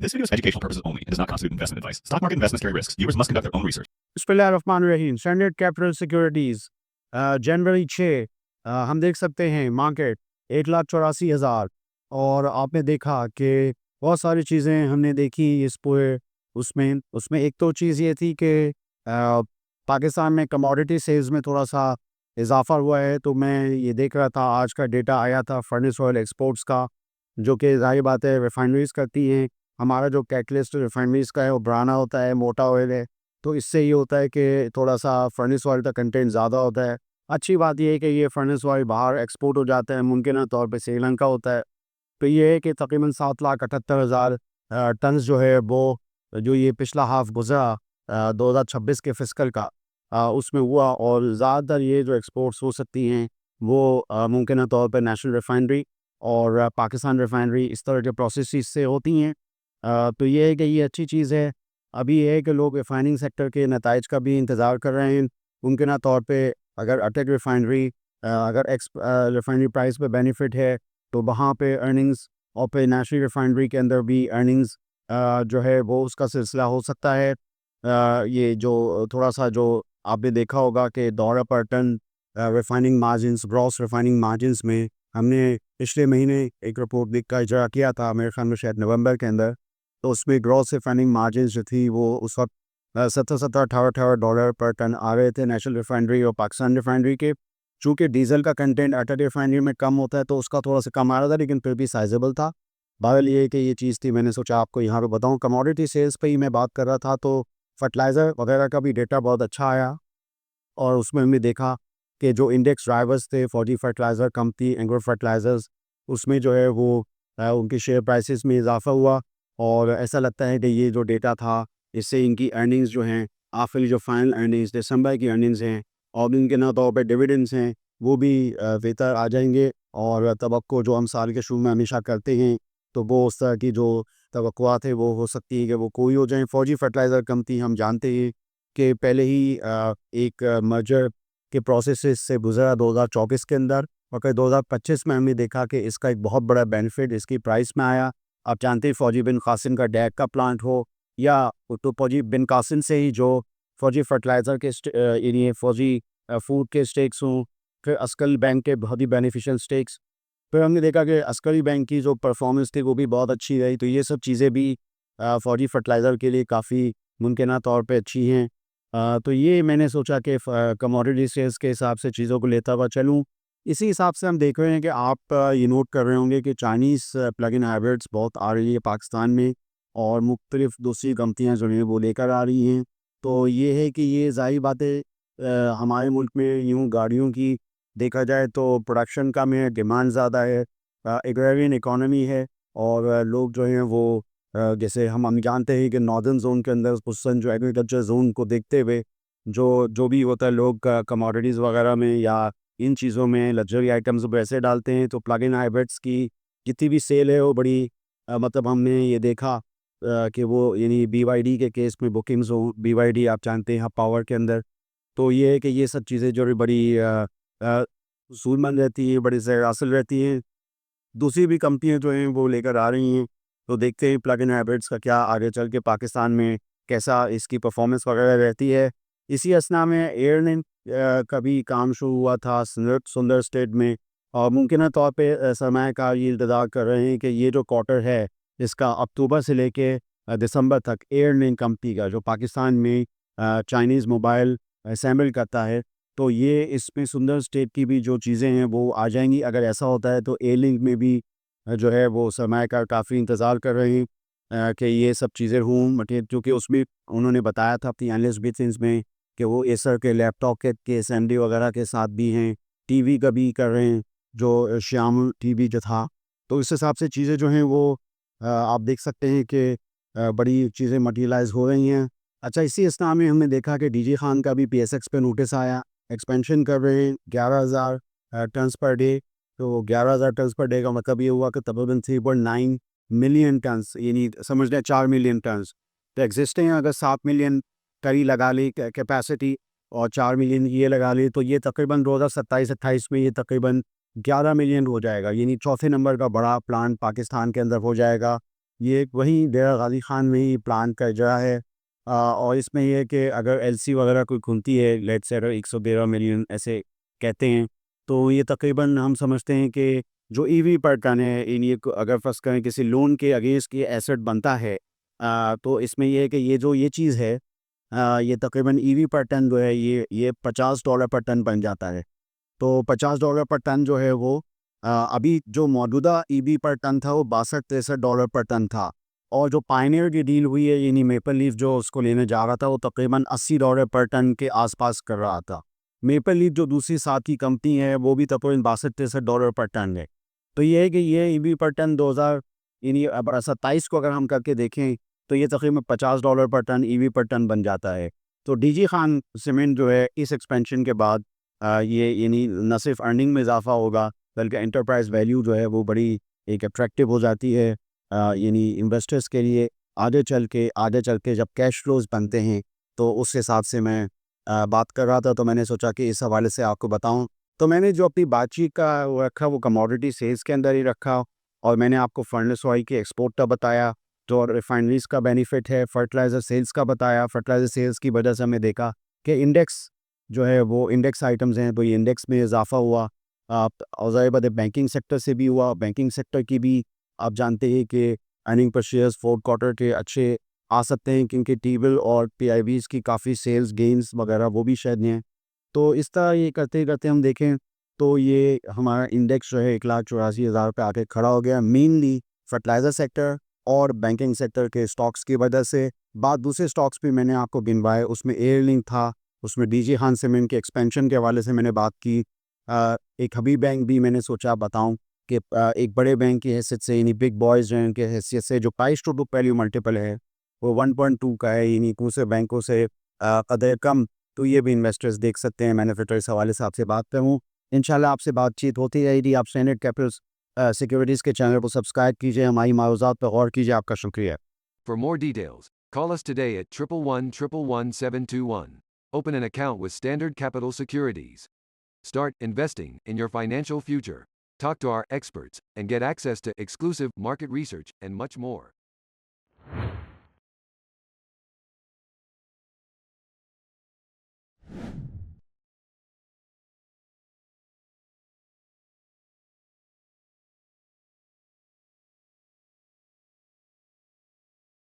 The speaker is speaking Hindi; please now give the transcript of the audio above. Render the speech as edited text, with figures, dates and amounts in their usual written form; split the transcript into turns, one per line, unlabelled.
This video is for educational purposes only. It does not constitute investment advice. Stock market investments carry risks. Viewers must conduct their own research.
बिस्मिल्लाहिर्रहमानिर्रहीम। स्टैंडर्ड कैपिटल सिक्योरिटीज़ जनवरी 6 हम देख सकते हैं मार्केट 1,84,000 और आपने देखा कि बहुत सारी चीज़ें हमने देखी इस पूरे उसमें उसमें एक तो चीज़ ये थी कि पाकिस्तान में कमोडिटी सेल्स में थोड़ा सा इजाफा हुआ है। तो मैं ये देख रहा था, आज का डेटा आया था फर्नेस ऑयल एक्सपोर्ट्स का, जो कि ज़ाहिर बात है रिफाइनरीज़ करती हैं। हमारा जो कैटलिस्ट रिफाइनरीज़ का है वो ब्राना होता है, मोटा ऑयल है। तो इससे ये होता है कि थोड़ा सा फर्नेस ऑयल का कंटेंट ज़्यादा होता है। अच्छी बात ये है कि ये फर्नेस ऑयल बाहर एक्सपोर्ट हो जाता है, मुमकिन तौर पे श्रीलंका होता है। तो ये है कि तकरीबन 7,78,000 टन्स जो है वो जो ये पिछला हाफ गुजरा 2026 के फिस्कल का उसमें हुआ। और ज़्यादातर ये जो एक्सपोर्ट्स हो सकती हैं वो मुमकिन तौर पर नेशनल रिफाइनरी और पाकिस्तान रिफाइनरी इस तरह के प्रोसेस से होती हैं। तो ये है कि ये अच्छी चीज़ है। अभी ये है कि लोग रिफाइनिंग सेक्टर के नताइज का भी इंतज़ार कर रहे हैं। मुमकिन तौर पे अगर अटक रिफाइनरी अगर रिफाइनरी प्राइस पे बेनिफिट है तो वहाँ पे अर्निंग्स, और फिर नेशनल रिफाइनरी के अंदर भी अर्निंग्स जो है वो उसका सिलसिला हो सकता है। ये जो थोड़ा सा जो आपने देखा होगा कि $1 per ton refining margins, gross refining margins में हमने पिछले महीने एक रिपोर्ट लिख का इजरा किया था, मेरे ख्याल में शायद नवंबर के अंदर। तो उसमें ग्रॉस रिफाइनिंग मार्जिन्स जो थी वो उस वक्त 17-18 $18 पर टन आ रहे थे नेशनल रिफाइनरी और पाकिस्तान रिफाइनरी के। चूँकि डीजल का कंटेंट अटक रिफाइनरी में कम होता है तो उसका थोड़ा सा कम आ रहा था, लेकिन फिर भी साइजेबल था। बहरहाल ये है कि ये चीज़ थी, मैंने सोचा आपको यहाँ पे बताऊँ। कमोडिटी सेल्स पे ही मैं बात कर रहा था, तो फर्टिलाइज़र वगैरह का भी डेटा बहुत अच्छा आया और उसमें हमने देखा कि जो इंडेक्स ड्राइवर्स थे फौजी फर्टिलाइज़र कंपनी एग्रो फर्टिलाइज़र्स, उसमें जो है वो उनके शेयर प्राइसेस में इजाफा हुआ। और ऐसा लगता है कि ये जो डेटा था इससे इनकी अर्निंग्स जो हैं, आखिरी जो फाइनल अर्निंग्स दिसंबर की अर्निंग्स हैं और इनके ना तौर पर डिविडेंड्स हैं वो भी बेहतर आ जाएंगे। और तवक्को जो हम साल के शुरू में हमेशा करते हैं तो वो उस तरह की जो तवक्कुआत है वो हो सकती है कि वो कोई हो जाए। फौजी फर्टिलाइज़र कंपनी हम जानते हैं कि पहले ही एक मर्जर के प्रोसेस से गुजरा 2024 के अंदर, और फिर 2025 में हमने देखा कि इसका एक बहुत बड़ा बेनिफिट इसकी प्राइस में आया। आप जानते हैं फौजी बिन कासिम का डैक का प्लांट हो या तो फौजी बिन कासिम से ही जो फौजी फर्टिलाइज़र के यानी फौजी फूड के स्टेक्स हों, फिर अस्कल बैंक के बहुत ही बेनिफिशियल स्टेक्स। फिर हमने देखा कि अस्करी बैंक की जो परफॉर्मेंस थी वो भी बहुत अच्छी रही। तो ये सब चीज़ें भी फौजी फर्टिलाइज़र के लिए काफ़ी मुमकिन तौर पे अच्छी हैं। तो ये मैंने सोचा कि कमोडिटी सेल्स के हिसाब से चीज़ों को लेता हुआ चलूँ। इसी हिसाब से हम देख रहे हैं कि आप ये नोट कर रहे होंगे कि चाइनीज़ प्लग इन हाइब्रिड्स बहुत आ रही है पाकिस्तान में, और मुख्तलिफ़ दूसरी कंपनियाँ जो हैं वो लेकर आ रही हैं। तो ये है कि ये ज़ाहिर बात है हमारे मुल्क में यूँ गाड़ियों की देखा जाए तो प्रोडक्शन कम है, डिमांड ज़्यादा है, एग्रेरियन इकोनॉमी है। और लोग जो हैं वो जैसे हम जानते हैं कि नॉर्दर्न जोन के अंदर खुसूसन जो एग्रीकल्चर जोन को देखते हुए जो जो भी होता है लोग कमोडिटीज़ वगैरह में या इन चीज़ों में लग्जरी आइटम्स वैसे डालते हैं। तो प्लग इन हाइब्रिड्स की जितनी भी सेल है वो बड़ी मतलब हमने ये देखा कि वो यानी BYD के केस में बुकिंग्स हो, BYD आप जानते हैं पावर के अंदर। तो ये है कि ये सब चीज़ें जो है बड़ी सूरमंद रहती हैं, बड़ी ज़ेर हासिल रहती हैं। दूसरी भी कंपनियाँ जो हैं वो लेकर आ रही हैं। तो देखते हैं प्लग इन हाइब्रिड्स का क्या आगे चल के पाकिस्तान में कैसा इसकी परफॉर्मेंस वगैरह रहती है। इसी असना में एयरलाइन का भी काम शुरू हुआ था सुंदर स्टेट में, और मुमकिन तौर पे सरमायाकार ये इंतज़ार कर रहे हैं कि ये जो क्वार्टर है इसका अक्टूबर से लेके दिसंबर तक एयरलाइन कंपनी का जो पाकिस्तान में चाइनीज़ मोबाइल असेंबल करता है, तो ये इसमें सुंदर स्टेट की भी जो चीज़ें हैं वो आ जाएंगी। अगर ऐसा होता है तो एयरलिंक में भी जो है वो सरमायाकार काफ़ी इंतज़ार कर रहे हैं कि ये सब चीज़ें हों। मटेरियल क्योंकि उसमें उन्होंने बताया था अपनी एनालिस्ट मीटिंग्स में कि वो एसर के लैपटॉप के असेंबली वगैरह के साथ भी हैं, टीवी का भी कर रहे हैं जो श्याम टीवी जो था। तो इस हिसाब से चीज़ें जो हैं वो आप देख सकते हैं कि बड़ी चीज़ें मटीरियलाइज हो रही हैं। अच्छा, इसी असना में हमने देखा कि डीजी खान का भी PSX पे नोटिस आया, एक्सपेंशन कर रहे हैं 11,000 टन्स पर डे। तो 11,000 टन्स पर डे का मतलब ये हुआ कि तकरीबन 3.9 मिलियन टन्स, यानी समझ लें 4 मिलियन टन्स। तो एग्जिस्टिंग अगर 7 मिलियन करी लगा ली कैपेसिटी और 4 मिलियन ये लगा ली, तो ये तकरीबन 2027-28 में ये तकरीबन 11 मिलियन हो जाएगा। यानी चौथे नंबर का बड़ा प्लांट पाकिस्तान के अंदर हो जाएगा, ये एक वही डेरा गाजी खान में ही प्लांट का इजरा है। और इसमें ये है कि अगर एलसी वगैरह कोई खुलती है, लेट्स से अगर 113 मिलियन ऐसे कहते हैं, तो ये तकरीबन हम समझते हैं कि जो ईवी पर टन है, इन ये अगर फर्स्ट करें किसी लोन के अगेंस्ट ये एसेट बनता है, तो इसमें ये है कि ये चीज़ है, ये तकरीबन ईवी पर टन जो है ये $50 पर टन बन जाता है। तो $50 पर टन जो है वो अभी जो मौजूदा ईवी पर टन था वो $62-63 पर टन था। और जो पायनियर की डील हुई है, यानी मेपल लीफ जो उसको लेने जा रहा था, वो तकरीबन $80 पर टन के आसपास कर रहा था। मेपल लीफ जो दूसरी साथ की कंपनी है वो भी तकरीबन $62-63 पर टन है। तो ये है कि ये ईवी पर टन 2000 यानी अब 27 को अगर हम करके देखें तो ये तकरीबन $50 पर टन ईवी पर टन बन जाता है। तो डीजी खान सीमेंट जो है इस एक्सपेंशन के बाद ये यानी न सिर्फ अर्निंग में इजाफा होगा, बल्कि एंटरप्राइज वैल्यू जो है वो बड़ी एक अट्रैक्टिव हो जाती है, यानी इन्वेस्टर्स के लिए। आगे चल के जब कैश फ्लोज बनते हैं, तो उस हिसाब से मैं बात कर रहा था, तो मैंने सोचा कि इस हवाले से आपको बताऊं। तो मैंने जो अपनी बातचीत का वो रखा वो कमोडिटी सेल्स के अंदर ही रखा, और मैंने आपको फर्नेस ऑयल की एक्सपोर्ट का बताया, जो रिफाइनरीज का बेनिफिट है, फर्टिलाइज़र सेल्स का बताया। फर्टिलाइज़र सेल्स की वजह से हमने देखा कि इंडेक्स जो है वो इंडेक्स आइटम्स हैं, तो ये इंडेक्स में इजाफा हुआ। आप और ज़ाहिर बात है बैंकिंग सेक्टर से भी हुआ। बैंकिंग सेक्टर की भी आप जानते हैं कि earning per shares fourth quarter के अच्छे आ सकते हैं, क्योंकि टी बिल और पीआईबीज़ की काफ़ी सेल्स गेंस वगैरह वो भी शायद हैं। तो इस तरह ये करते करते हम देखें तो ये हमारा इंडेक्स जो है 1,84,000 पे आके खड़ा हो गया, मेनली फर्टिलाइज़र सेक्टर और बैंकिंग सेक्टर के स्टॉक्स की वजह से। बाद दूसरे स्टॉक्स भी मैंने आपको गिनवाए, उसमें एयरलिंक था, उसमें डीजी खान सीमेंट के एक्सपेंशन के हवाले से मैंने बात की। एक हबीब बैंक भी मैंने सोचा बताऊं कि एक बड़े बैंक की हैसियत से, यानी बिग बॉयज़ जो हैं उनकी हैसियत से, जो price to book value multiple है वो 1.2 का है, यानी दूसरे बैंकों से कदर कम। तो ये भी इन्वेस्टर्स देख सकते हैं। मैंने फिर इस हवाले से आपसे बात करूँ, इंशाल्लाह आपसे बातचीत होती रहेगी। आप स्टैंडर्ड कैपिटल सिक्योरिटीज़ के चैनल को सब्सक्राइब कीजिए, हमारी मारूज़ात पर गौर कीजिए। आपका शुक्रिया।
For more details, call us today at 111-111-721. Open an account with Standard Capital Securities. Start investing in your financial future. Talk to our experts and get access to exclusive market research and much more.